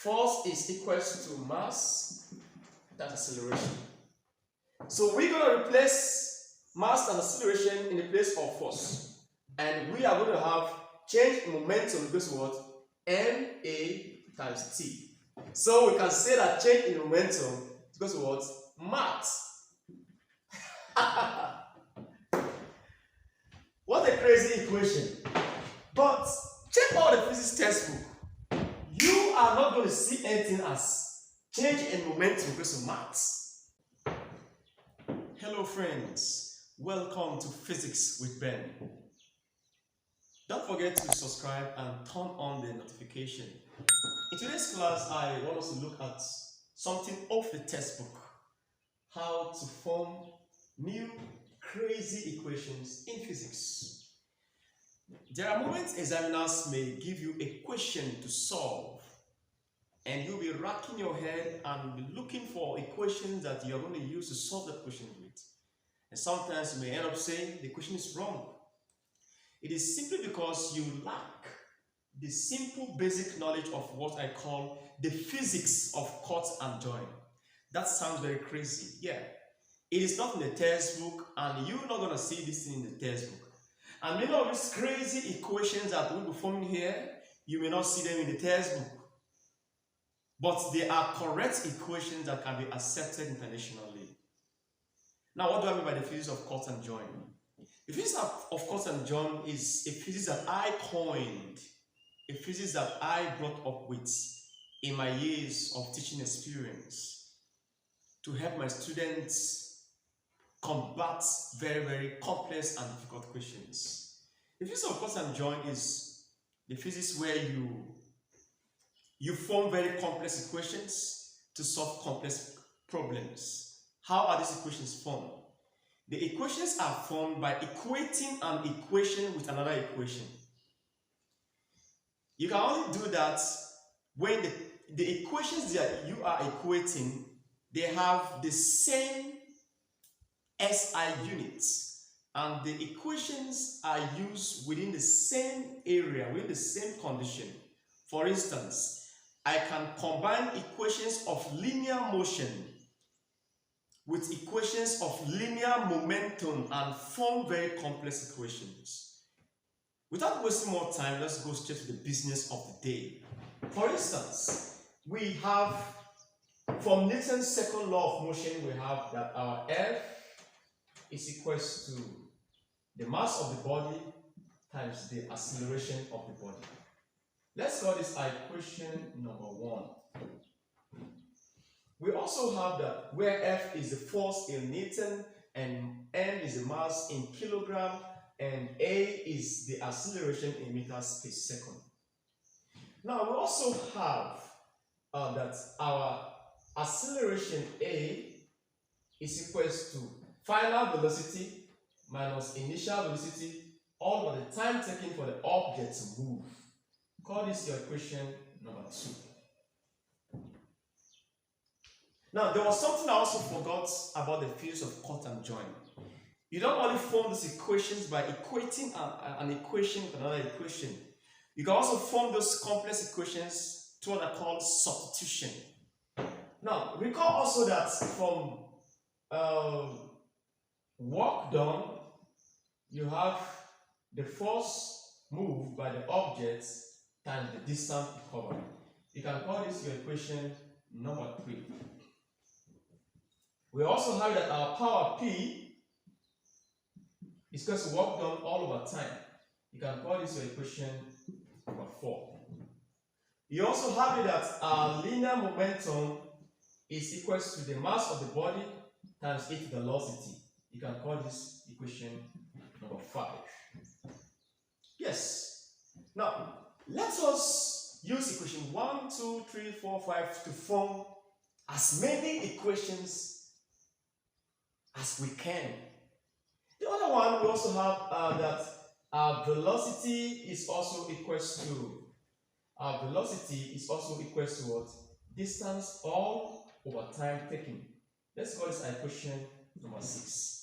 Force is equals to mass times acceleration. So we're going to replace mass and acceleration in the place of force. And we are going to have change in momentum equals to what? Ma times t. So we can say that change in momentum is equals to what? Mass. What a crazy equation. But check out the physics textbook. You are not going to see anything as change in momentum equals to mass. Hello friends, welcome to Physics with Ben. Don't forget to subscribe and turn on the notification. In today's class, I want us to look at something off the textbook. How to form new crazy equations in physics. There are moments examiners may give you a question to solve, and you'll be racking your head and be looking for equations that you're going to use to solve that question with. And sometimes you may end up saying the question is wrong. It is simply because you lack the simple basic knowledge of what I call the physics of cut and join. That sounds very crazy. Yeah. It is not in the textbook, and you're not going to see this in the textbook. And many of these crazy equations that we'll be forming here, you may not see them in the textbook. But they are correct equations that can be accepted internationally. Now, what do I mean by the physics of cut and join? The physics of cut and join is a physics that I coined, a physics that I brought up with in my years of teaching experience to help my students combat very, very complex and difficult questions. The physics of cut and join is the physics where you form very complex equations to solve complex problems. How are these equations formed? The equations are formed by equating an equation with another equation. You can only do that when the equations that you are equating, they have the same SI units, and the equations are used within the same area, within the same condition. For instance, I can combine equations of linear motion with equations of linear momentum and form very complex equations. Without wasting more time, let's go straight to the business of the day. For instance, we have, from Newton's second law of motion, we have that our F is equals to the mass of the body times the acceleration of the body. Let's call this equation number 1. We also have that where F is the force in Newton and M is the mass in kilogram and A is the acceleration in meters per second. Now we also have that our acceleration A is equals to final velocity minus initial velocity, all by the time taken for the object to move. Call this your equation number 2. Now, there was something I also forgot about the physics of cut and join. You don't only form these equations by equating an equation with another equation. You can also form those complex equations to what I call substitution. Now, recall also that from work done, you have the force moved by the object times the distance covered. You can call this your equation number 3. We also have that our power P is equal to work done all over time. You can call this your equation number 4. You also have it that our linear momentum is equal to the mass of the body times its velocity. You can call this equation number 5. Yes. Now, let us use equation 1, 2, 3, 4, 5 to form as many equations as we can. The other one, we also have that our velocity is also equals to what? Distance all over time taken. Let's call this equation number 6.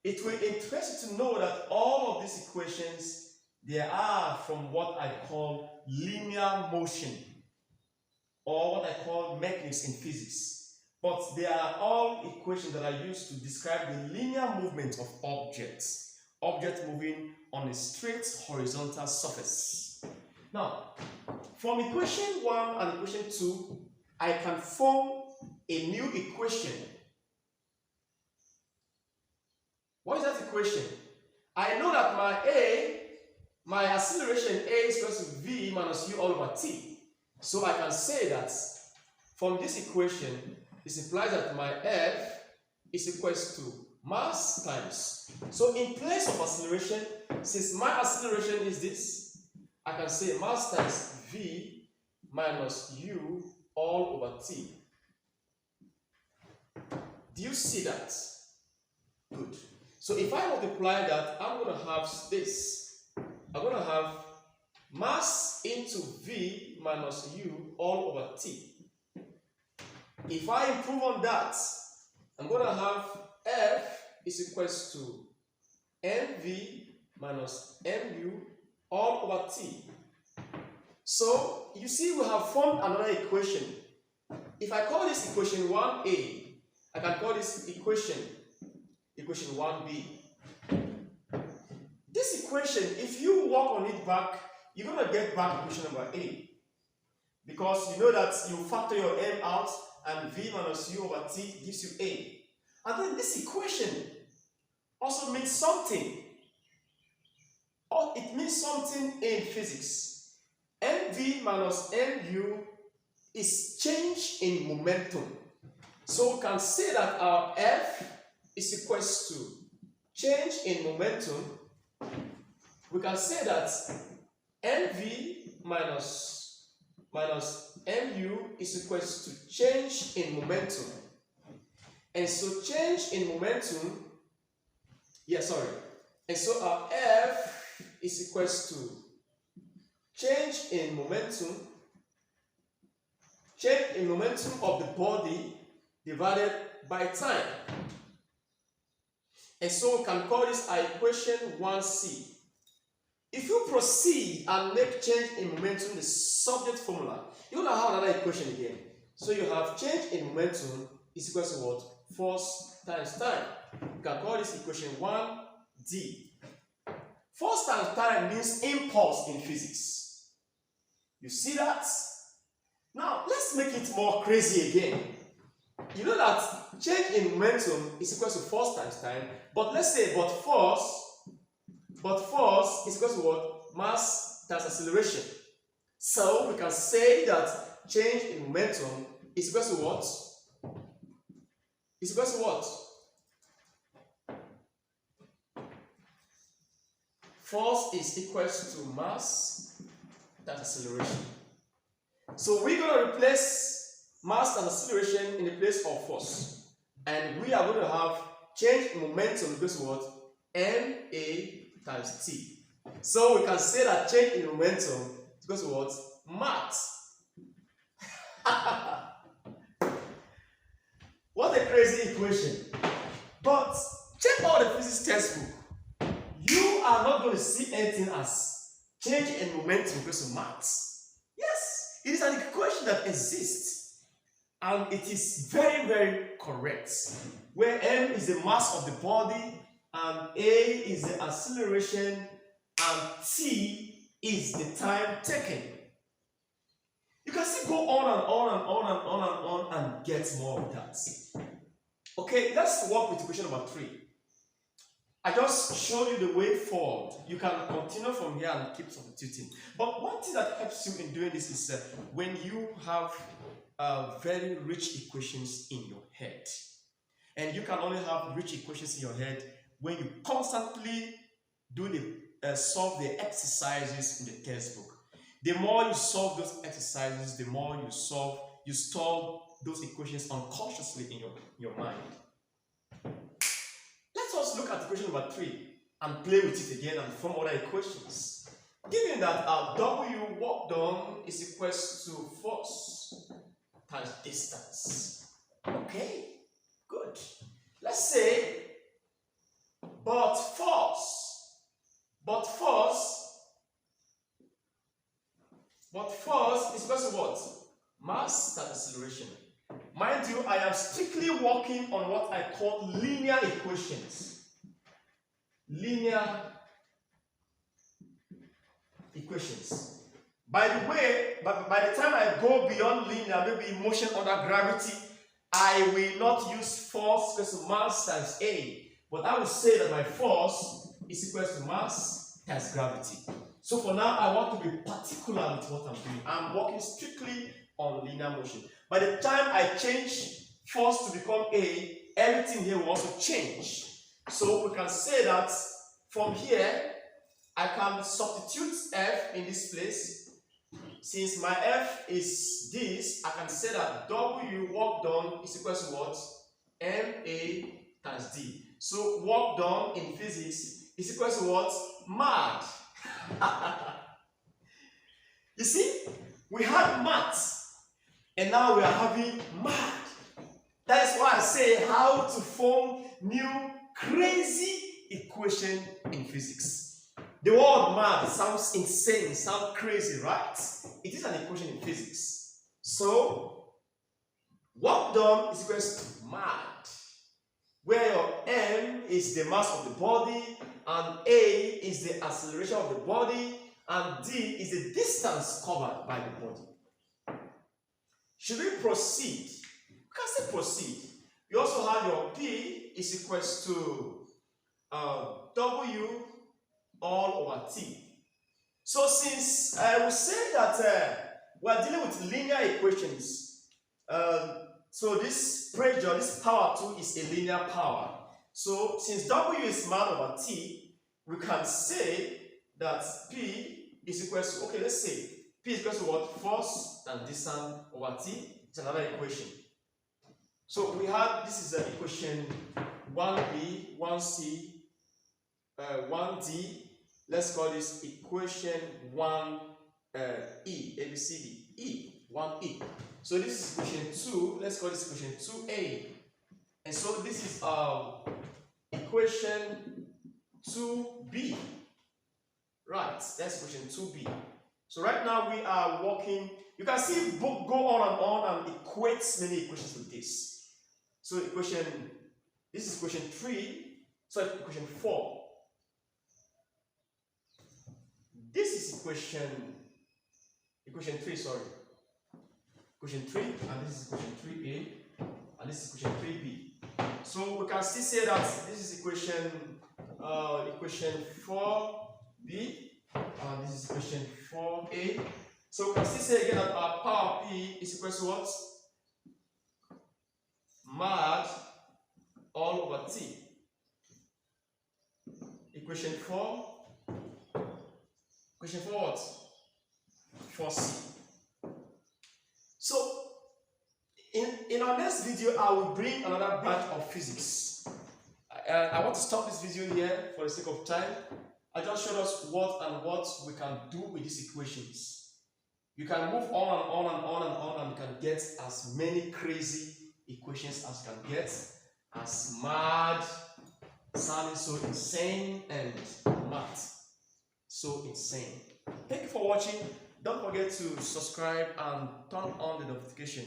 It will interest you to know that all of these equations, they are from what I call linear motion. or what I call mechanics in physics. But they are all equations that are used to describe the linear movement of objects. Objects moving on a straight horizontal surface. Now, from equation 1 and equation 2, I can form a new equation. What is that equation? I know that my acceleration A is equal to V minus U all over T. So I can say that from this equation, this implies that my F is equal to mass times. So in place of acceleration, since my acceleration is this, I can say mass times V minus U all over T. Do you see that? Good. So if I multiply that, I'm going to have this. I'm going to have mass into V minus U all over T. If I improve on that, I'm going to have F is equals to mv minus mu all over T. So you see we have formed another equation. If I call this equation 1a, I can call this equation 1b. This equation, if you work on it back, you're going to get back equation number a. Because you know that you factor your m out and v minus u over t gives you a. And then this equation also means something. Or it means something in physics. mv minus mu is change in momentum. So we can say that our F is equals to change in momentum. We can say that mv minus mu is equals to change in momentum. And so change in momentum, and so our F is equals to change in momentum of the body divided by time. And so we can call this our equation 1c. If you proceed and make change in momentum the subject formula, you're going to have another equation again. So you have change in momentum is equal to what? Force times time. You can call this equation 1d. Force times time means impulse in physics. You see that? Now let's make it more crazy again. You know that change in momentum is equal to force times time, but let's say but force is equal to what? Mass times acceleration. So we can say that change in momentum is equal to what? Is equal to what? Force is equal to mass times acceleration. So we're going to replace mass times acceleration in the place of force. And we are going to have change in momentum equals to what? Ma times t. So we can say that change in momentum is equals to what? Mass. What a crazy equation. But check out the physics textbook. You are not going to see anything as change in momentum equals to mass. Yes, it is an equation that exists. And it is very, very correct. Where m is the mass of the body, and a is the acceleration, and t is the time taken. You can still go on and on and on and on and on and get more of that. Okay, let's work with equation number 3. I just showed you the way forward. You can continue from here and keep substituting. But one thing that helps you in doing this is when you have very rich equations in your head. And you can only have rich equations in your head when you constantly do solve the exercises in the textbook. The more you solve those exercises, the more you store those equations unconsciously in your mind. Let us look at equation number 3 and play with it again and form other equations. Given that our W work done is equals to force times distance. Okay, good. Let's say, but force is equal to what? Mass times acceleration. Mind you, I am strictly working on what I call linear equations. Linear equations. By the way, by the time I go beyond linear, maybe motion under gravity, I will not use force equals to mass times A, but I will say that my force is equal to mass times gravity. So for now, I want to be particular with what I'm doing. I'm working strictly on linear motion. By the time I change force to become A, everything here will also change. So we can say that from here, I can substitute F in this place. Since my F is this, I can say that W work done is equal to what? MA times D. So work done in physics is equal to what? Mad. You see, we had maths and now we are having mad. That is why I say how to form new crazy equation in physics. The word mad sounds insane, sounds crazy, right? It is an equation in physics. So, work done is equal to mad, where your M is the mass of the body, and A is the acceleration of the body, and D is the distance covered by the body. Should we proceed? We can still proceed. We also have your P is equal to W all over T. So since I will say that we are dealing with linear equations, so this pressure, this power 2 is a linear power. So since W is mad over T, we can say that P is equal to, okay, let's say P is equal to what? Force and distance over T. It's another equation. So we have, this is equation 1B, 1C, 1D. Let's call this equation 1E, ABCD, E, 1E. So this is equation 2. Let's call this equation 2A. And so this is equation 2B. Right, that's equation 2B. So right now we are working. You can see book go on and equate many equations with this. So equation, this is equation 3. So equation 4. This is equation 3, sorry. Equation 3, and this is equation 3A, and this is equation 3B. So we can still say that this is equation 4B, and this is equation 4A. So we can still say again that our power P is equal to what? Mad all over T. Equation 4. Equation 4 what? 4C. So, in our next video, I will bring another branch of physics. I want to stop this video here for the sake of time. I just showed us what we can do with these equations. You can move on and on and on and on, and you can get as many crazy equations as you can get, as mad, sounding so insane, and mad. So insane. Thank you for watching. Don't forget to subscribe and turn on the notification.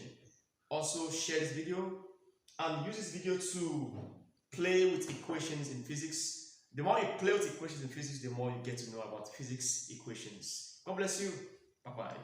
Also share this video and use this video to play with equations in physics. The more you play with equations in physics, the more you get to know about physics equations. God bless you. Bye-bye.